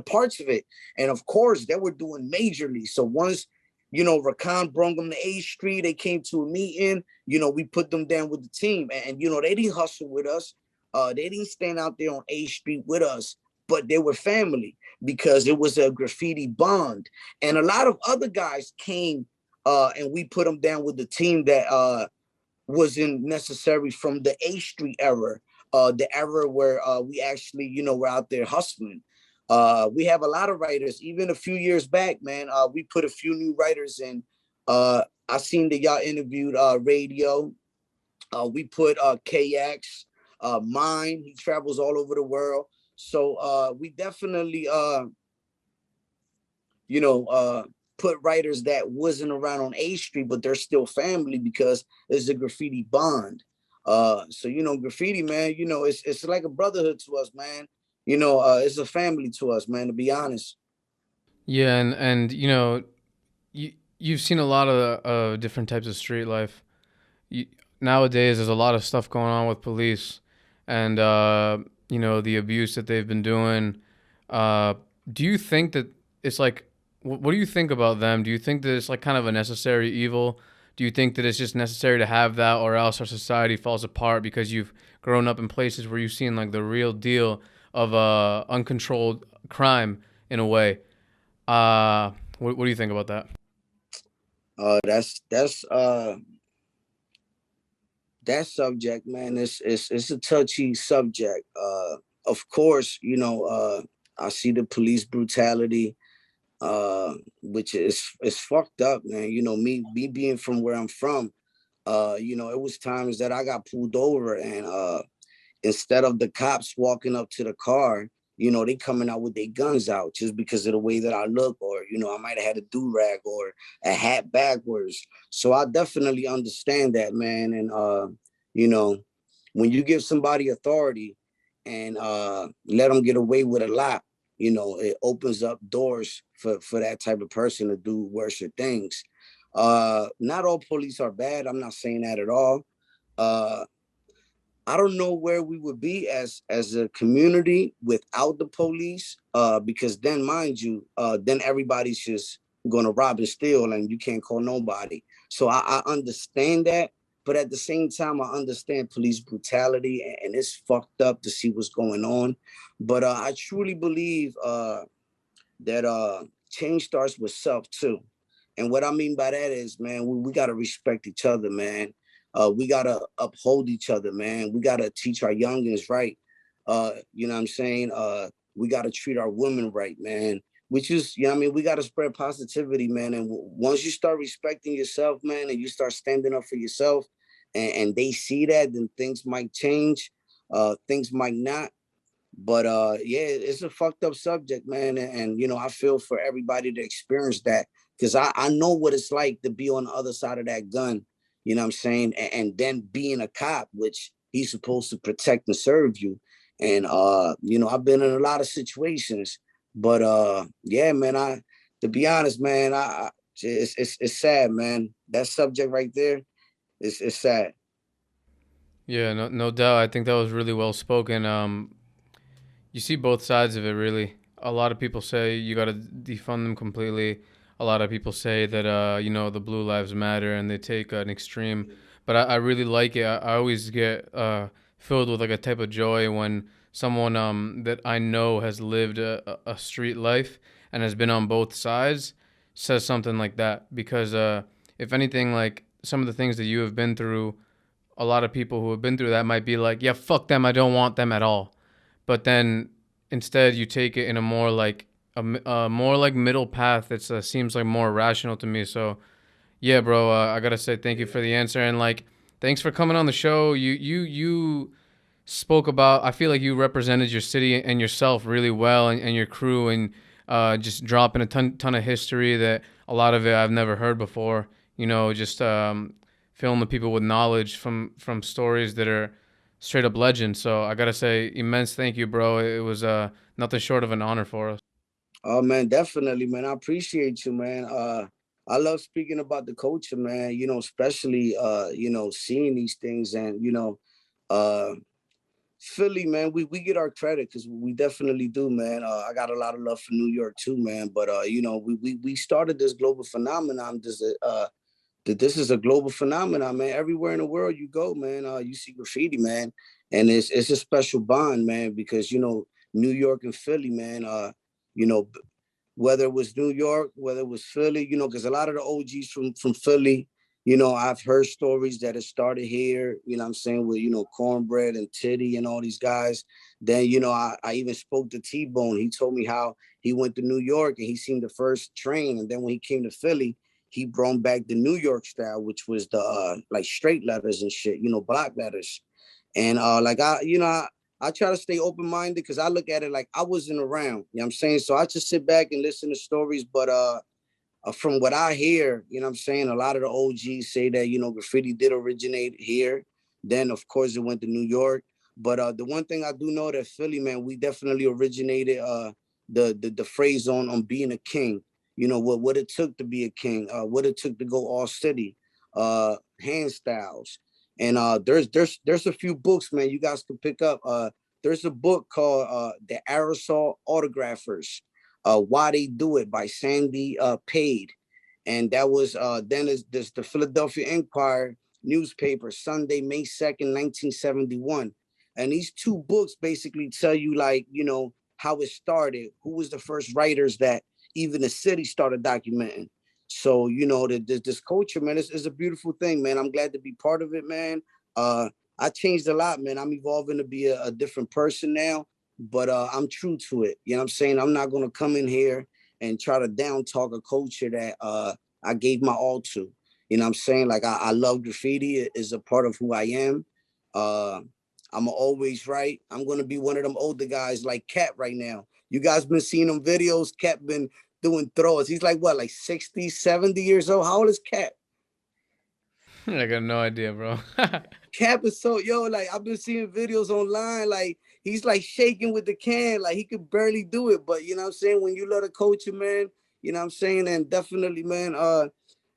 parts of it. And of course, they were doing majorly. So once, Rakan brought them to A Street, they came to a meeting, we put them down with the team. And they didn't hustle with us. They didn't stand out there on A Street with us. but they were family because it was a graffiti bond. And a lot of other guys came and we put them down with the team that wasn't necessary from the A Street era, the era where we actually, were out there hustling. We have a lot of writers. Even a few years back, man, we put a few new writers in. I seen that y'all interviewed Radio. We put KX, Mine. He travels all over the world. So we definitely, you know, uh, put writers that wasn't around on A Street, but they're still family because it's a graffiti bond. So graffiti, man, it's like a brotherhood to us, man. It's a family to us, man. To be honest. Yeah, and you've seen a lot of different types of street life. You, nowadays, there's a lot of stuff going on with police, and the abuse that they've been doing. Uh, do you think that it's like, what do you think about them? Do you think that it's like kind of a necessary evil? Do you think that it's just necessary to have that, or else our society falls apart because you've grown up in places where you've seen like the real deal of uncontrolled crime in a way? What do you think about that? That's that subject, man. It's a touchy subject. Of course, I see the police brutality, which is fucked up, man. Me being from where I'm from, it was times that I got pulled over and instead of the cops walking up to the car, they coming out with their guns out just because of the way that I look, or, I might have had a do-rag or a hat backwards. So I definitely understand that, man. And, you know, when you give somebody authority and let them get away with a lot, it opens up doors for that type of person to do worse things. Not all police are bad. I'm not saying that at all. Uh, I don't know where we would be as a community without the police, because then, mind you, then everybody's just gonna rob and steal, and you can't call nobody. So I understand that, but at the same time, I understand police brutality, and it's fucked up to see what's going on. But I truly believe that change starts with self too. And what I mean by that is, man, we gotta respect each other, man. We gotta uphold each other, man. We gotta teach our youngins right. You know what I'm saying? We gotta treat our women right, man. Which is, we gotta spread positivity, man. And once you start respecting yourself, man, and you start standing up for yourself, and they see that, then things might change. Things might not. But yeah, it's a fucked up subject, man. And I feel for everybody to experience that, because I know what it's like to be on the other side of that gun, you know what I'm saying? And then being a cop, which he's supposed to protect and serve you. And I've been in a lot of situations, but yeah, man, to be honest, man, it's sad, man. That subject right there is sad. Yeah, no doubt. I think that was really well spoken. You see both sides of it, really. A lot of people say you got to defund them completely. A lot of people say that, the Blue Lives Matter and they take an extreme. But I really like it. I always get filled with like a type of joy when someone that I know has lived a street life and has been on both sides says something like that. Because if anything, like some of the things that you have been through, a lot of people who have been through that might be like, yeah, fuck them. I don't want them at all. But then instead you take it in a more like a more like middle path that seems like more rational to me. So yeah, bro, I gotta say thank you for the answer, and like thanks for coming on the show. You spoke about, I feel like you represented your city and yourself really well, and your crew, and just dropping a ton of history that a lot of it I've never heard before. Just filling the people with knowledge from stories that are straight up legend. So I gotta say, immense thank you, bro. It was nothing short of an honor for us. Oh man, definitely, man. I appreciate you, man. I love speaking about the culture, man. Especially seeing these things, and uh Philly, man, we get our credit because we definitely do, man. I got a lot of love for New York too, man. But we started this global phenomenon. This is a global phenomenon, man. Everywhere in the world you go, man, you see graffiti, man, and it's a special bond, man, because New York and Philly, man. You know, whether it was New York, whether it was Philly, you know, because a lot of the OGs from Philly, you know, I've heard stories that it started here, you know what I'm saying, with, you know, Cornbread and Titty and all these guys. Then, you know, I even spoke to T-Bone. He told me how he went to New York and he seen the first train. And then when he came to Philly, he brought back the New York style, which was the like straight letters and shit, you know, block letters. And like I try to stay open minded because I look at it like I wasn't around. You know what I'm saying? So I just sit back and listen to stories. But from what I hear, you know what I'm saying, a lot of the OGs say that, you know, graffiti did originate here. Then of course it went to New York. But the one thing I do know that Philly, man, we definitely originated the phrase on being a king. You know, what it took to be a king, what it took to go all city, hand styles. And there's a few books, man, you guys can pick up. There's a book called The Aerosol Autographers, Why They Do It by Sandy Pade. And that was then is this the Philadelphia Inquirer newspaper, Sunday, May 2nd, 1971. And these two books basically tell you, like, you know, how it started, who was the first writers that even the city started documenting. So, you know, this culture, man, is a beautiful thing, man. I'm glad to be part of it, man. I changed a lot, man. I'm evolving to be a different person now, but I'm true to it. You know what I'm saying? I'm not gonna come in here and try to down talk a culture that I gave my all to. You know what I'm saying? Like I love graffiti. It is a part of who I am. Uh, I'm always right. I'm gonna be one of them older guys like Cat right now. You guys been seeing them videos. Cat been doing throws. He's like what, like 60, 70 years old? How old is Cat? I got no idea, bro. Cap is so, yo, like I've been seeing videos online, like he's like shaking with the can, like he could barely do it. But you know what I'm saying? When you love the culture, man, you know what I'm saying? And definitely, man, a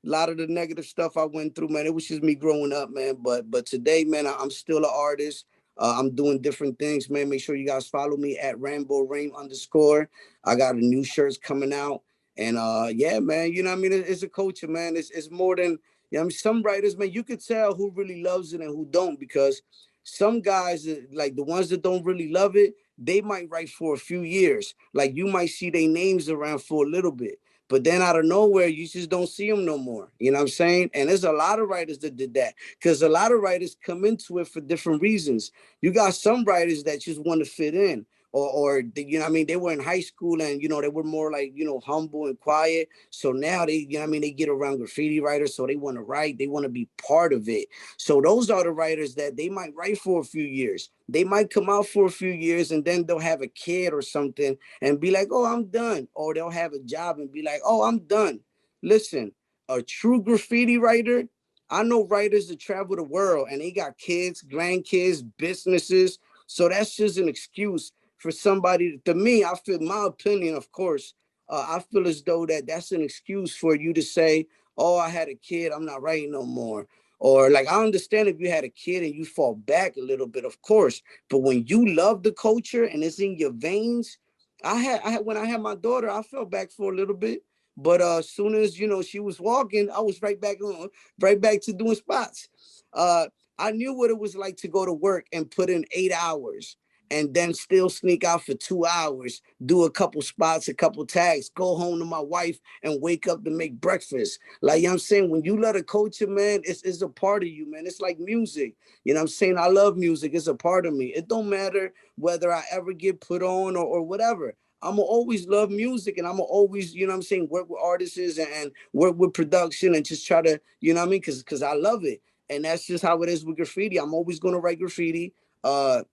lot of the negative stuff I went through, man, it was just me growing up, man. But today, man, I'm still an artist. I'm doing different things, man. Make sure you guys follow me at Rambo Rame _ I got a new shirts coming out. And yeah, man, you know what I mean? It's a culture, man. It's more than, yeah, I mean, some writers, man, you could tell who really loves it and who don't, because some guys, like the ones that don't really love it, they might write for a few years. Like you might see their names around for a little bit, but then out of nowhere, you just don't see them no more. You know what I'm saying? And there's a lot of writers that did that, because a lot of writers come into it for different reasons. You got some writers that just want to fit in. Or you know what I mean, they were in high school and, you know, they were more like, you know, humble and quiet. So now they, you know what I mean, they get around graffiti writers, so they want to write, they want to be part of it. So those are the writers that they might write for a few years. They might come out for a few years and then they'll have a kid or something and be like, oh, I'm done. Or they'll have a job and be like, oh, I'm done. Listen, a true graffiti writer, I know writers that travel the world and they got kids, grandkids, businesses. So that's just an excuse for somebody. To me, I feel, my opinion, of course, I feel as though that's an excuse for you to say, oh, I had a kid, I'm not writing no more. Or like, I understand if you had a kid and you fall back a little bit, of course, but when you love the culture and it's in your veins, I had when I had my daughter, I fell back for a little bit. But as soon as, you know, she was walking, I was right back on, right back to doing spots. Uh, I knew what it was like to go to work and put in 8 hours and then still sneak out for 2 hours, do a couple spots, a couple tags, go home to my wife and wake up to make breakfast. Like, you know what I'm saying? When you love the culture, man, it's a part of you, man. It's like music. You know what I'm saying? I love music. It's a part of me. It don't matter whether I ever get put on or whatever. I'm gonna always love music, and I'm gonna always, you know what I'm saying, work with artists and work with production and just try to, you know what I mean? Cause I love it. And that's just how it is with graffiti. I'm always gonna write graffiti,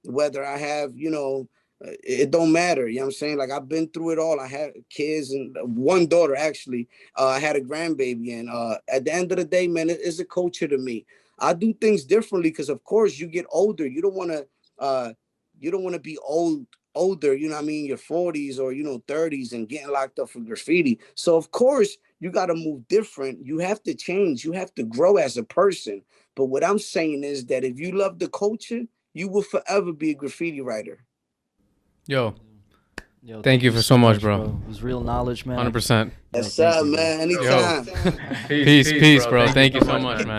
whether I have, you know, it don't matter. You know what I'm saying? Like I've been through it all. I had kids and one daughter actually. I had a grandbaby, and at the end of the day, man, it's a culture to me. I do things differently because, of course, you get older. You don't want to be older. You know what I mean? Your 40s or, you know, 30s and getting locked up for graffiti. So of course you got to move different. You have to change. You have to grow as a person. But what I'm saying is that if you love the culture, you will forever be a graffiti writer. Yo, Yo, thank you for so much, bro. It was real knowledge, man. 100%. That's thank up, you, man. Yo. Anytime. Peace, bro. Thank you so much, man.